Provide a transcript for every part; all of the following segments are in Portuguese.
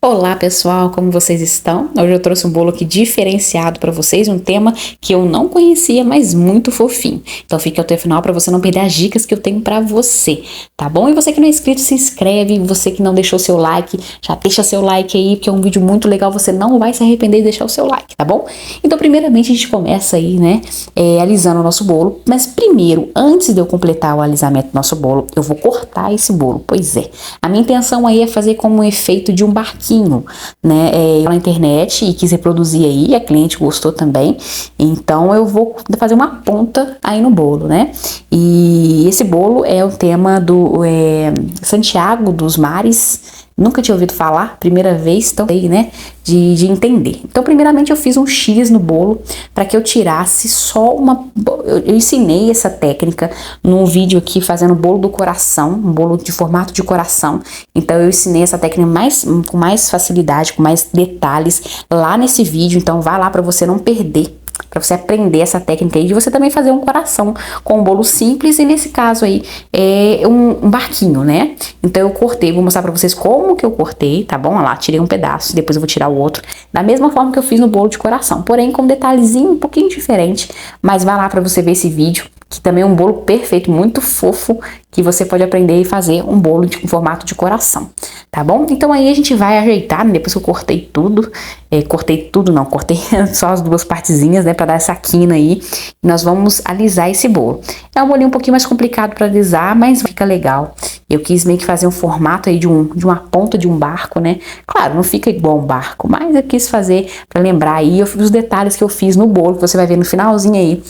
Olá pessoal, como vocês estão? Hoje eu trouxe um bolo aqui diferenciado para vocês, um tema que eu não conhecia, mas muito fofinho. Então fique até o final para você não perder as dicas que eu tenho para você, tá bom? E você que não é inscrito, se inscreve, você que não deixou seu like, já deixa seu like aí, porque é um vídeo muito legal, você não vai se arrepender de deixar o seu like, tá bom? Então primeiramente a gente começa aí, né, alisando o nosso bolo, mas primeiro, antes de eu completar o alisamento do nosso bolo, eu vou cortar esse bolo, pois é. A minha intenção aí é fazer como um efeito de um barquinho, né, na internet e quis reproduzir aí, a cliente gostou também, então eu vou fazer uma ponta aí no bolo, né, e esse bolo é o tema do Santiago dos Mares. Nunca tinha ouvido falar, primeira vez, então aí, né, de entender. Então, primeiramente eu fiz um X no bolo para que eu tirasse só uma... Eu ensinei essa técnica num vídeo aqui fazendo bolo do coração, um bolo de formato de coração. Então, eu ensinei essa técnica com mais facilidade, com mais detalhes lá nesse vídeo. Então, vá lá para você não perder, para você aprender essa técnica aí de você também fazer um coração com um bolo simples, e nesse caso aí é um barquinho, né? Então eu cortei, vou mostrar para vocês como que eu cortei, tá bom? Olha lá, tirei um pedaço, depois eu vou tirar o outro, da mesma forma que eu fiz no bolo de coração, porém com um detalhezinho um pouquinho diferente, mas vai lá para você ver esse vídeo, que também é um bolo perfeito, muito fofo, que você pode aprender e fazer um bolo em formato de coração, tá bom? Então aí a gente vai ajeitar, depois que eu cortei tudo, cortei só as duas partezinhas, né, pra dar essa quina aí, e nós vamos alisar esse bolo. É um bolinho um pouquinho mais complicado pra alisar, mas fica legal. Eu quis meio que fazer um formato aí de uma ponta de um barco, né? Claro, não fica igual um barco, mas eu quis fazer pra lembrar aí, os detalhes que eu fiz no bolo, que você vai ver no finalzinho aí,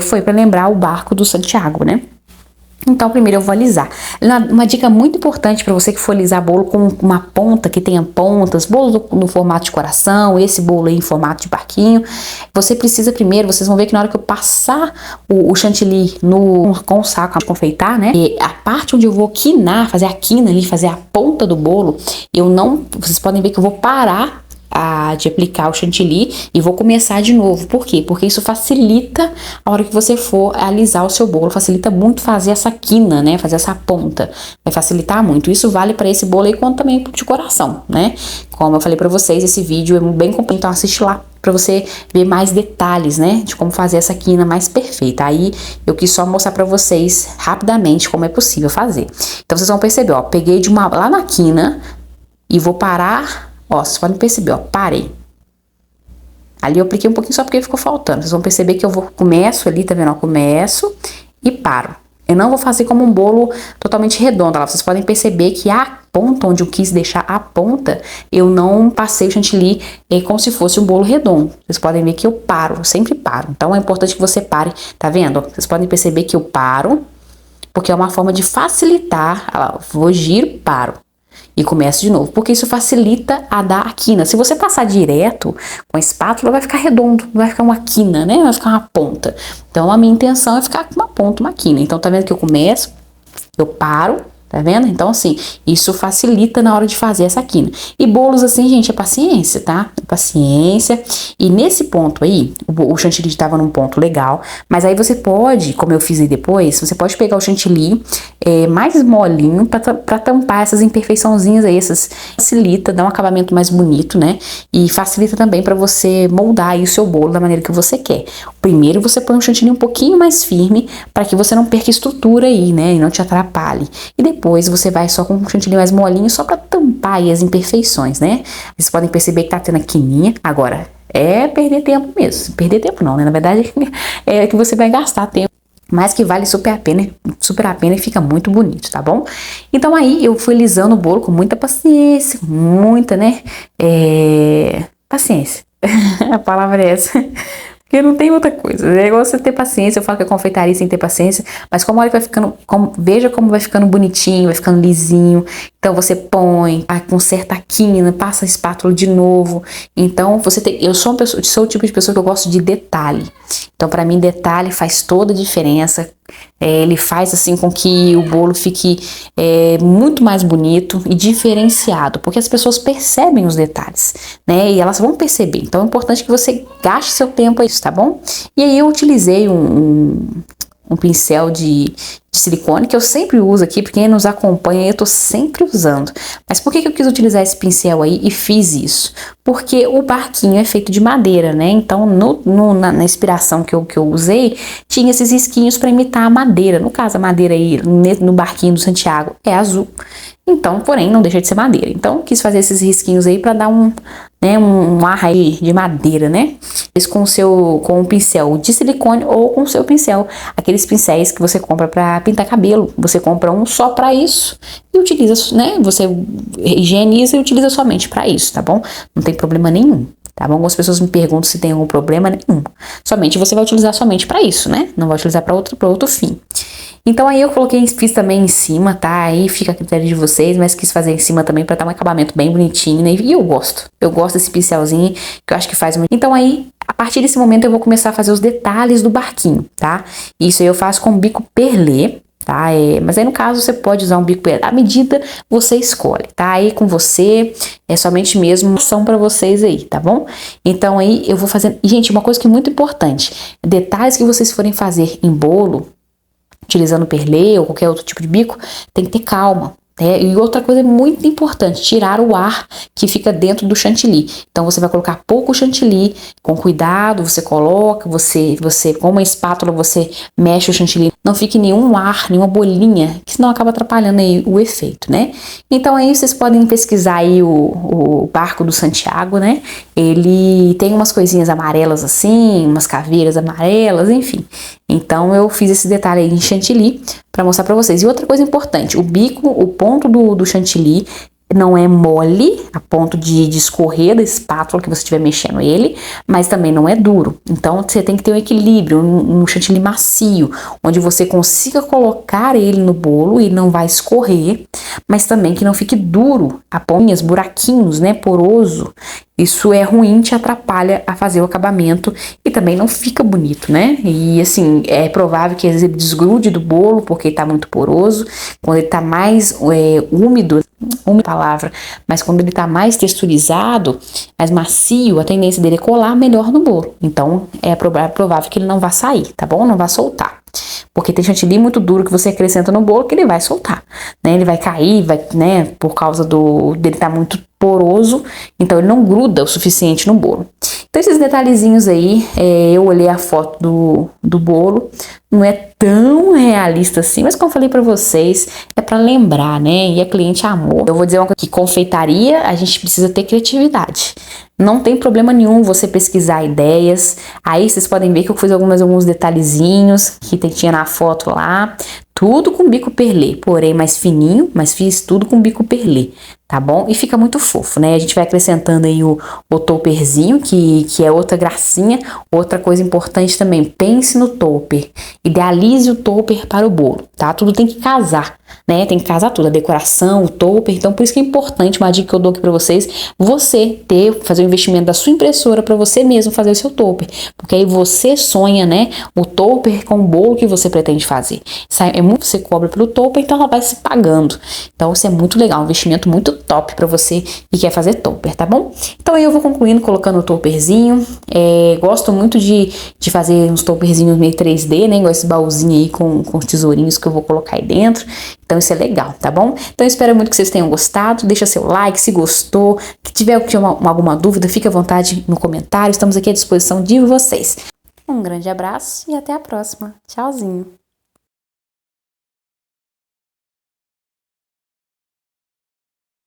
foi pra lembrar o barco do Santiago, né? Então, primeiro eu vou alisar. Uma dica muito importante para você que for alisar bolo com uma ponta, que tenha pontas, bolo no formato de coração, esse bolo aí em formato de barquinho, você precisa primeiro, vocês vão ver que na hora que eu passar o chantilly com o saco de confeitar, né, e a parte onde eu vou quinar, fazer a quina ali, fazer a ponta do bolo, vocês podem ver que eu vou parar de aplicar o chantilly e vou começar de novo. Por quê? Porque isso facilita a hora que você for alisar o seu bolo, facilita muito fazer essa quina, né, fazer essa ponta, vai facilitar muito. Isso vale para esse bolo aí quanto também de coração, né? Como eu falei para vocês, esse vídeo é bem completo, então assiste lá para você ver mais detalhes, né, de como fazer essa quina mais perfeita. Aí eu quis só mostrar para vocês rapidamente como é possível fazer. Então vocês vão perceber, ó, peguei lá na quina e vou parar. Ó, vocês podem perceber, ó, parei. Ali eu apliquei um pouquinho só porque ficou faltando. Vocês vão perceber que eu começo ali, tá vendo? Ó, começo e paro. Eu não vou fazer como um bolo totalmente redondo, ó. Vocês podem perceber que a ponta, onde eu quis deixar a ponta, eu não passei o chantilly como se fosse um bolo redondo. Vocês podem ver que eu paro, eu sempre paro. Então é importante que você pare, tá vendo? Vocês podem perceber que eu paro, porque é uma forma de facilitar. Olha lá, vou giro, paro. E começo de novo, porque isso facilita a dar a quina. Se você passar direto com a espátula, vai ficar redondo, não vai ficar uma quina, né? Vai ficar uma ponta. Então, a minha intenção é ficar com uma ponta, uma quina. Então, tá vendo que eu começo, eu paro, tá vendo? Então, assim, isso facilita na hora de fazer essa quina. E bolos assim, gente, é paciência, tá? É paciência. E nesse ponto aí, o chantilly estava num ponto legal, mas aí você pode, como eu fiz aí depois, você pode pegar o chantilly mais molinho pra tampar essas imperfeiçãozinhas aí, facilita, dá um acabamento mais bonito, né? E facilita também pra você moldar aí o seu bolo da maneira que você quer. Primeiro você põe um chantilly um pouquinho mais firme, para que você não perca estrutura aí, né? E não te atrapalhe. E depois você vai só com um chantilly mais molinho, só para tampar aí as imperfeições, né? Vocês podem perceber que tá tendo a quininha. Agora, é perder tempo mesmo. Perder tempo não, né? Na verdade, é que você vai gastar tempo, mas que vale super a pena e fica muito bonito, tá bom? Então aí eu fui alisando o bolo com muita paciência, muita, né? Paciência. A palavra é essa. Porque não tem outra coisa. É igual você ter paciência. Eu falo que é confeitaria sem ter paciência. Mas como a hora que vai ficando. Veja como vai ficando bonitinho, vai ficando lisinho. Então você põe, conserta a quina, passa a espátula de novo. Então eu sou o tipo de pessoa que eu gosto de detalhe. Então pra mim detalhe faz toda a diferença. Ele faz assim com que o bolo fique muito mais bonito e diferenciado, porque as pessoas percebem os detalhes, né? E elas vão perceber. Então é importante que você gaste seu tempo a isso, tá bom? E aí eu utilizei um pincel de de silicone, que eu sempre uso aqui, porque quem nos acompanha eu tô sempre usando. Mas por que eu quis utilizar esse pincel aí e fiz isso? Porque o barquinho é feito de madeira, né? Então, na inspiração que eu usei, tinha esses risquinhos para imitar a madeira. No caso, a madeira aí, no barquinho do Santiago, é azul. Então, porém, não deixa de ser madeira. Então, quis fazer esses risquinhos aí para dar um ar aí de madeira, né? Isso com um pincel de silicone ou com o seu pincel. Aqueles pincéis que você compra para pintar cabelo. Você compra um só para isso e utiliza, né? Você higieniza e utiliza somente para isso, tá bom? Não tem problema nenhum. Tá bom? Algumas pessoas me perguntam se tem algum problema nenhum. Somente você vai utilizar somente para isso, né? Não vai utilizar para outro fim. Então aí eu fiz também em cima, tá? Aí fica a critério de vocês, mas quis fazer em cima também pra dar um acabamento bem bonitinho, né? E eu gosto. Eu gosto desse pincelzinho, que eu acho que faz muito. Então aí, a partir desse momento eu vou começar a fazer os detalhes do barquinho, tá? Isso aí eu faço com bico perlê, tá? Mas aí no caso você pode usar um bico perlê. A medida você escolhe, tá? Aí com você, é somente mesmo ação pra vocês aí, tá bom? Então aí eu vou fazendo... Gente, uma coisa que é muito importante. Detalhes que vocês forem fazer em bolo, utilizando perlê ou qualquer outro tipo de bico, tem que ter calma. E outra coisa muito importante, tirar o ar que fica dentro do chantilly. Então você vai colocar pouco chantilly, com cuidado, você coloca, você com uma espátula você mexe o chantilly, não fique nenhum ar, nenhuma bolinha, que senão acaba atrapalhando aí o efeito, né? Então aí vocês podem pesquisar aí o barco do Santiago, né? Ele tem umas coisinhas amarelas assim, umas caveiras amarelas, enfim. Então eu fiz esse detalhe aí em chantilly para mostrar para vocês. E outra coisa importante, o bico, o ponto do chantilly não é mole, a ponto de escorrer da espátula que você estiver mexendo ele, mas também não é duro. Então você tem que ter um equilíbrio, um chantilly macio, onde você consiga colocar ele no bolo e não vai escorrer, mas também que não fique duro, a pontinhas, buraquinhos, né, poroso. Isso é ruim, te atrapalha a fazer o acabamento e também não fica bonito, né? E assim, é provável que às vezes ele desgrude do bolo porque ele tá muito poroso. Quando ele tá mais úmido palavra, mas quando ele tá mais texturizado, mais macio, a tendência dele é colar melhor no bolo. Então, é provável que ele não vá sair, tá bom? Não vá soltar. Porque tem chantilly muito duro que você acrescenta no bolo que ele vai soltar, né? Ele vai cair, né? Por causa dele tá muito poroso, então ele não gruda o suficiente no bolo. Então esses detalhezinhos aí, eu olhei a foto do bolo, não é tão realista assim, mas como eu falei pra vocês, é pra lembrar, né? E a cliente amou. Eu vou dizer uma coisa, que confeitaria a gente precisa ter criatividade. Não tem problema nenhum você pesquisar ideias. Aí vocês podem ver que eu fiz alguns detalhezinhos que tinha na foto lá. Tudo com bico perlê, porém mais fininho, mas fiz tudo com bico perlê, tá bom? E fica muito fofo, né? A gente vai acrescentando aí o topperzinho, que é outra gracinha. Outra coisa importante também, pense no topper. Idealize o topper para o bolo, tá? Tudo tem que casar, né? Tem que casar tudo, a decoração, o topper. Então, por isso que é importante, uma dica que eu dou aqui pra vocês, fazer o investimento da sua impressora para você mesmo fazer o seu topper. Porque aí você sonha, né? O topper com o bolo que você pretende fazer. Você cobra pelo topper, então ela vai se pagando. Então isso é muito legal, um investimento muito top para você que quer fazer topper, tá bom? Então aí eu vou concluindo colocando o topperzinho. Gosto muito de fazer uns topperzinhos meio 3D, né? Igual esse baúzinho aí com os tesourinhos que eu vou colocar aí dentro. Então isso é legal, tá bom? Então eu espero muito que vocês tenham gostado. Deixa seu like se gostou. Se tiver alguma dúvida, fique à vontade no comentário. Estamos aqui à disposição de vocês. Um grande abraço e até a próxima. Tchauzinho!